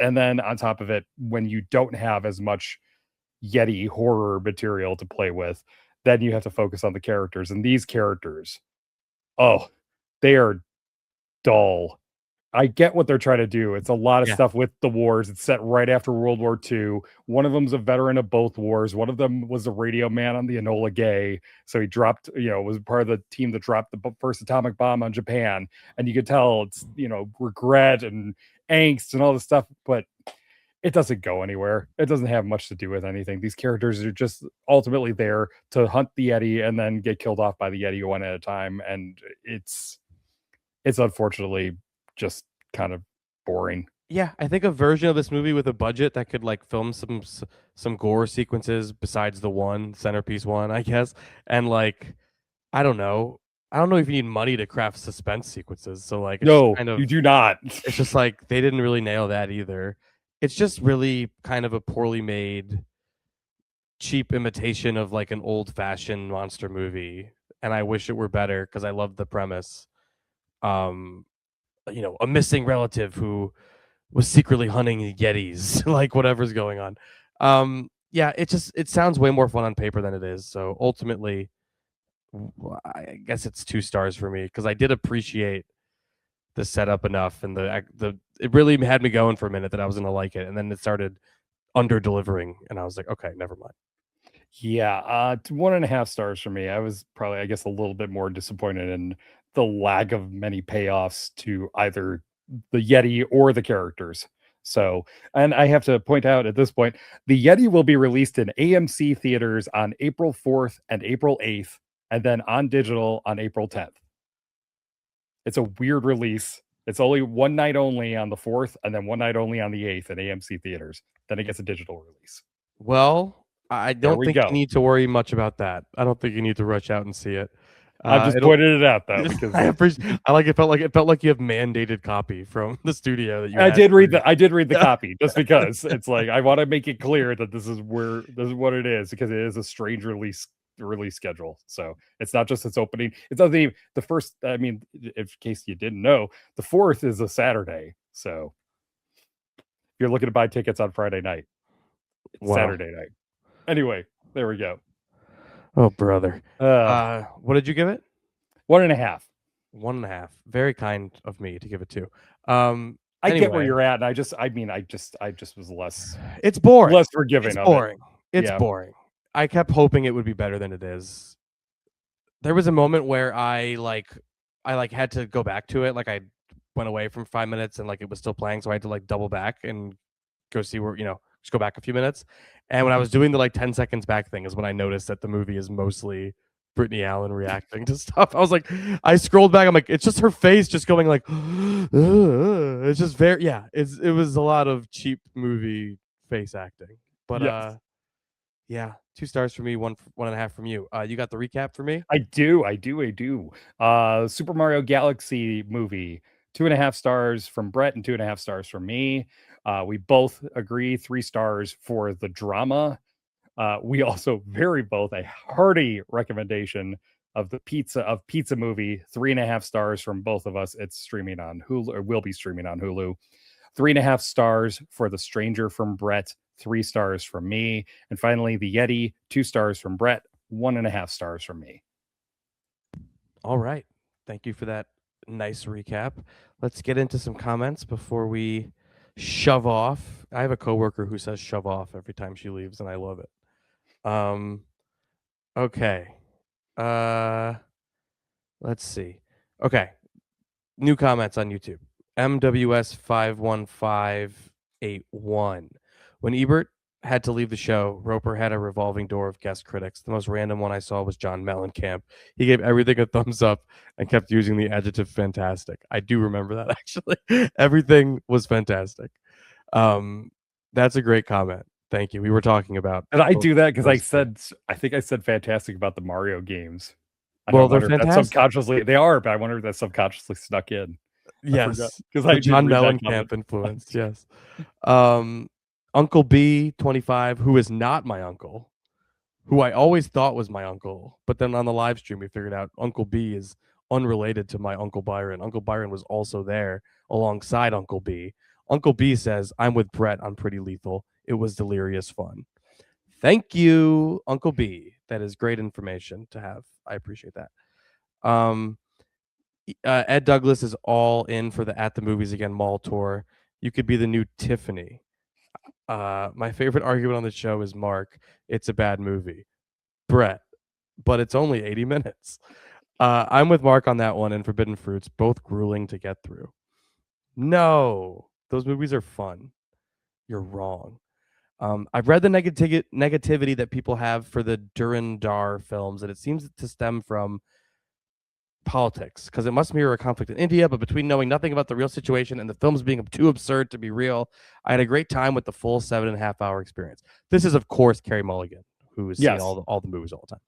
And then on top of it, when you don't have as much Yeti horror material to play with, then you have to focus on the characters, and these characters, oh, they are dull. I get what they're trying to do. It's a lot of stuff with the wars. It's set right after World War II. One of them's a veteran of both wars. One of them was a radio man on the Enola Gay. So he dropped, was part of the team that dropped the first atomic bomb on Japan. And you could tell it's, regret and angst and all this stuff, but it doesn't go anywhere. It doesn't have much to do with anything. These characters are just ultimately there to hunt the Yeti and then get killed off by the Yeti one at a time. And it's unfortunately just kind of boring. Yeah, I think a version of this movie with a budget that could like film some gore sequences besides the one centerpiece one, I guess. And like, I don't know if you need money to craft suspense sequences. So like, no, you do not. It's just like they didn't really nail that either. It's just really kind of a poorly made, cheap imitation of like an old-fashioned monster movie. And I wish it were better because I love the premise. A missing relative who was secretly hunting Yetis, like whatever's going on. It sounds way more fun on paper than it is. So ultimately, I guess it's 2 stars for me because I did appreciate the setup enough, and it really had me going for a minute that I was gonna like it, and then it started under delivering, and I was like, okay, never mind. Yeah, 1.5 stars for me. I was probably, I guess, a little bit more disappointed in the lack of many payoffs to either the Yeti or the characters. So, and I have to point out at this point, the Yeti will be released in AMC theaters on April 4th and April 8th, and then on digital on April 10th. It's a weird release. It's only one night only on the 4th, and then one night only on the 8th in AMC theaters. Then it gets a digital release. Well, I don't think you need to worry much about that. I don't think you need to rush out and see it. I've just pointed it out though because it felt like you have mandated copy from the studio that you. I did read the copy just because it's like I want to make it clear that this is what it is, because it is a strange release schedule. So it's not just its opening. It's not the first. I mean, in case you didn't know, the 4th is a Saturday. So if you're looking to buy tickets on Friday night, it's Saturday night. Anyway, there we go. Oh, brother. What did you give it? 1.5. 1.5. Very kind of me to give it 2. I get where you're at, and I just was less. It's boring. Less forgiving. It's boring. It's boring. I kept hoping it would be better than it is. There was a moment where I had to go back to it. Like I went away from 5 minutes and like it was still playing, so I had to like double back and go see where just go back a few minutes. And when I was doing the like 10 seconds back thing is when I noticed that the movie is mostly Brittany Allen reacting to stuff. I was like, I scrolled back. I'm like, it's just her face just going like, it's just very, it was a lot of cheap movie face acting. But yes. 2 stars for me, 1.5 from you. You got the recap for me? I do. Super Mario Galaxy movie, 2.5 stars from Brett and 2.5 stars from me. We both agree 3 stars for the drama. We also both a hearty recommendation of the Pizza movie, 3.5 stars from both of us. It's streaming on Hulu, or will be streaming on Hulu. 3.5 stars for The Stranger from Brett, 3 stars from me. And finally, The Yeti, 2 stars from Brett, 1.5 stars from me. All right. Thank you for that nice recap. Let's get into some comments before we shove off. I have a coworker who says shove off every time she leaves, and I love it. Okay. Let's see. Okay. New comments on YouTube. MWS51581. When Ebert had to leave the show, Roper had a revolving door of guest critics. The most random one I saw was John Mellencamp. He gave everything a thumbs up and kept using the adjective fantastic. I do remember that, actually. Everything was fantastic. That's a great comment. Thank you. We were talking about. And I do that because I think I said fantastic about the Mario games. Well, they're wonder if that's fantastic. subconsciously they are, but I wonder if that's subconsciously snuck in. Yes, because I John did read that Mellencamp comment. influence. Yes. Uncle B, 25, who is not my uncle, who I always thought was my uncle, but then on the live stream we figured out Uncle B is unrelated to my Uncle Byron. Uncle Byron was also there alongside Uncle B. Uncle B says, "I'm with Brett on Pretty Lethal. It was delirious fun." Thank you, Uncle B. That is great information to have. I appreciate that. Ed Douglas is all in for the At the Movies Again mall tour. You could be the new Tiffany. My favorite argument on the show is Mark. It's a bad movie. Brett, but it's only 80 minutes. I'm with Mark on that one and Forbidden Fruits, both grueling to get through. No, those movies are fun. You're wrong. I've read the negativity that people have for the Durandar films, and it seems to stem from politics, because it must mirror a conflict in India, but between knowing nothing about the real situation and the films being too absurd to be real, I had a great time with the full 7.5-hour experience. This is, of course, Carey Mulligan, who has seen all the movies all the time.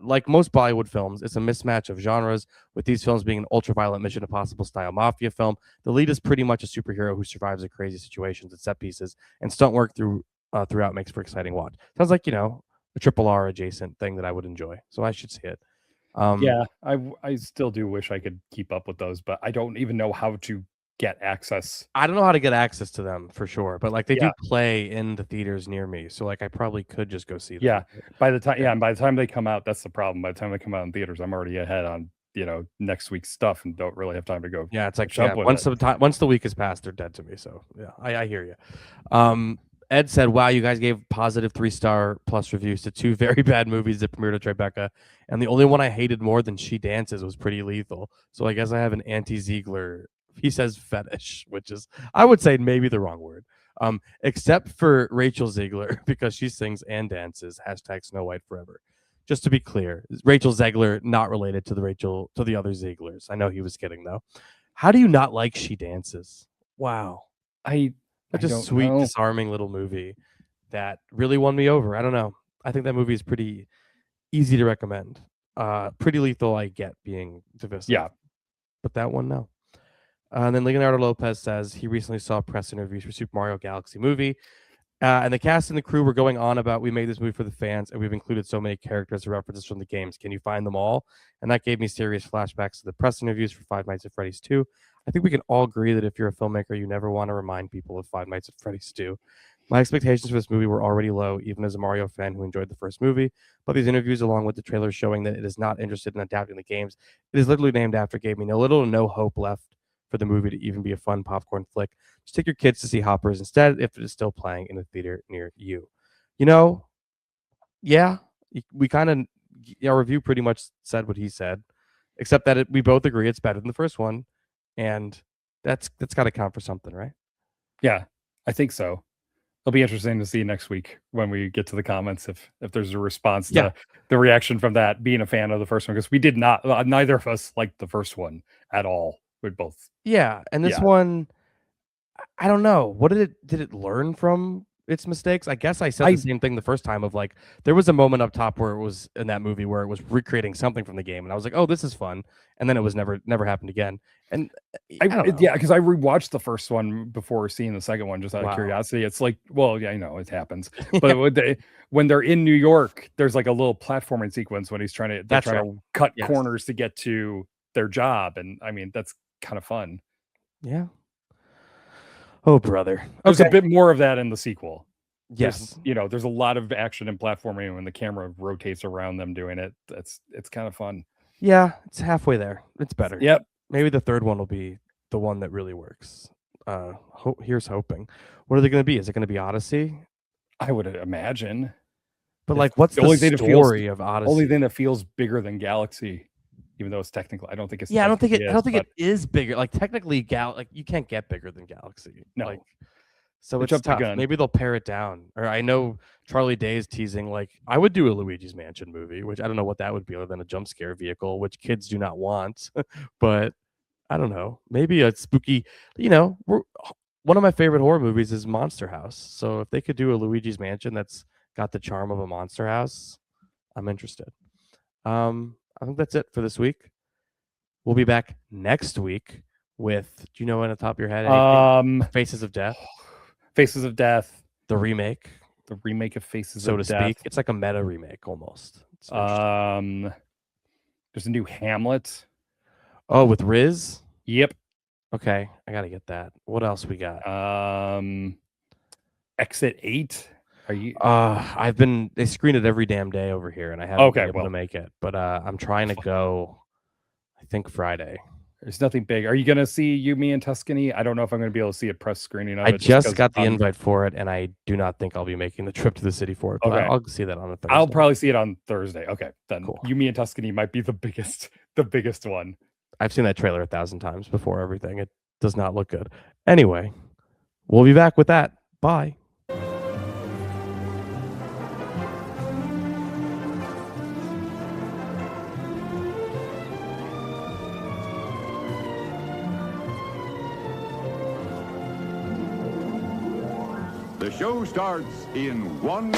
Like most Bollywood films, it's a mismatch of genres, with these films being an ultra-violent Mission Impossible style mafia film. The lead is pretty much a superhero who survives the crazy situations and set pieces, and stunt work throughout makes for exciting watch. Sounds like, a triple R adjacent thing that I would enjoy, so I should see it. Yeah, I still do wish I could keep up with those, but I don't even know how to get access. I don't know how to get access to them for sure, but like they do play in the theaters near me, so like I probably could just go see them. Yeah, by the time they come out, that's the problem. By the time they come out in theaters, I'm already ahead on next week's stuff and don't really have time to go. Yeah, it's like once the week has passed, they're dead to me. So yeah, I hear you. Ed said, "Wow, you guys gave positive 3-star plus reviews to 2 very bad movies that premiered at Tribeca, and the only one I hated more than She Dances was Pretty Lethal. So I guess I have an anti-Ziegler." He says fetish, which is, I would say, maybe the wrong word. Except for Rachel Ziegler, because she sings and dances. #Snow White Forever. Just to be clear, Rachel Ziegler not related to the other Zieglers. I know he was kidding though. How do you not like She Dances? Wow. Such a sweet, disarming little movie that really won me over. I don't know. I think that movie is pretty easy to recommend. Pretty Lethal, I get being divisive. Yeah. But that one, no. And then Leonardo Lopez says he recently saw press interviews for Super Mario Galaxy movie. And the cast and the crew were going on about, we made this movie for the fans, and we've included so many characters and references from the games. Can you find them all? And that gave me serious flashbacks to the press interviews for Five Nights at Freddy's 2. I think we can all agree that if you're a filmmaker, you never want to remind people of Five Nights at Freddy's 2. My expectations for this movie were already low, even as a Mario fan who enjoyed the first movie. But these interviews, along with the trailer showing that it is not interested in adapting the games it is literally named after, gave me little to no hope left for the movie to even be a fun popcorn flick. Just take your kids to see Hoppers instead if it is still playing in a theater near you. Yeah, we kind of, our review pretty much said what he said, except that we both agree it's better than the first one, and that's got to count for something, right? Yeah, I think so. It'll be interesting to see next week when we get to the comments if there's a response to the reaction from that, being a fan of the first one, because we did not, neither of us liked the first one at all. We both. Yeah, and this one, I don't know. What did it learn from its mistakes? I guess I said the same thing the first time of like, there was a moment up top where it was in that movie where it was recreating something from the game, and I was like, oh, this is fun, and then it was never happened again. And I don't know. Yeah, because I rewatched the first one before seeing the second one just out of curiosity. It's like, well, yeah, I know it happens, but when they're in New York, there's like a little platforming sequence when he's trying to cut corners to get to their job, and I mean that's kind of fun. Yeah. Oh, brother. There's a bit more of that in the sequel. Yes. There's a lot of action and platforming when the camera rotates around them doing it. It's kind of fun. Yeah, it's halfway there. It's better. Yep. Maybe the third one will be the one that really works. Here's hoping. What are they going to be? Is it going to be Odyssey? I would imagine. But like, what's the story of Odyssey? Only thing that feels bigger than Galaxy. Even though it's technically, I don't think it's. Yeah, I don't think it is bigger. Like technically, you can't get bigger than Galaxy. No, so it's tough. Maybe they'll pare it down. Or I know Charlie Day is teasing like I would do a Luigi's Mansion movie, which I don't know what that would be other than a jump scare vehicle, which kids do not want. But I don't know. Maybe a spooky. One of my favorite horror movies is Monster House. So if they could do a Luigi's Mansion that's got the charm of a Monster House, I'm interested. I think that's it for this week. We'll be back next week with, do you know on the top of your head? Faces of Death. Faces of Death. The remake. The remake of Faces so of to Death. speak. It's like a meta remake almost. There's a new Hamlet. Oh, with Riz? Yep. Okay, I gotta get that. What else we got? Exit 8. Are you? They screen it every damn day over here, and I haven't been able to make it. But I'm trying to go. I think Friday. There's nothing big. Are you going to see You, Me, and Tuscany? I don't know if I'm going to be able to see a press screening of it. I just got the invite for it, and I do not think I'll be making the trip to the city for it. But Okay. I'll see that on a Thursday. I'll probably see it on Thursday. Okay, then Cool. You, Me, and Tuscany might be the biggest one. I've seen that trailer 1,000 times before everything. It does not look good. Anyway, we'll be back with that. Bye. The show starts in 1...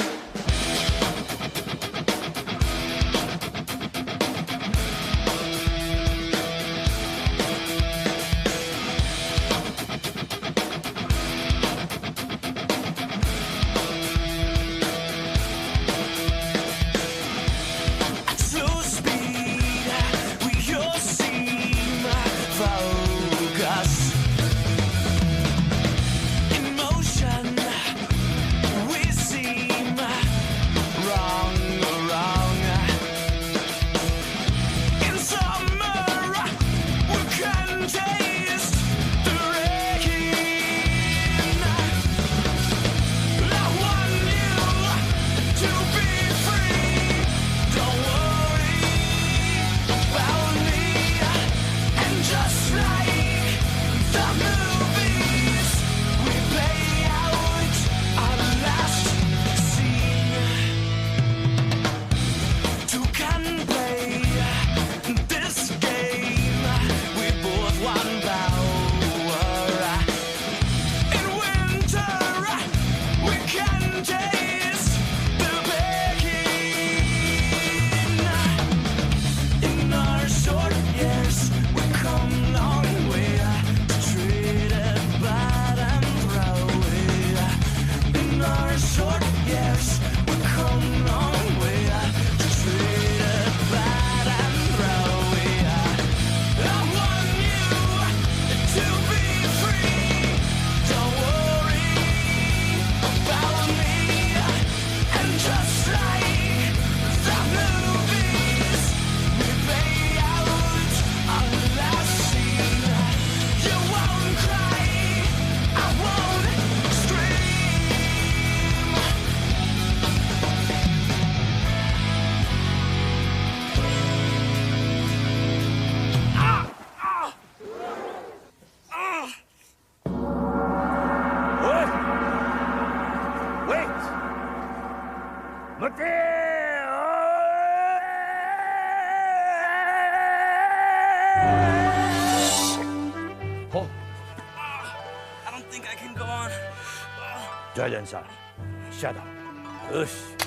I don't think I can go on. 这人上，下到，으쌰.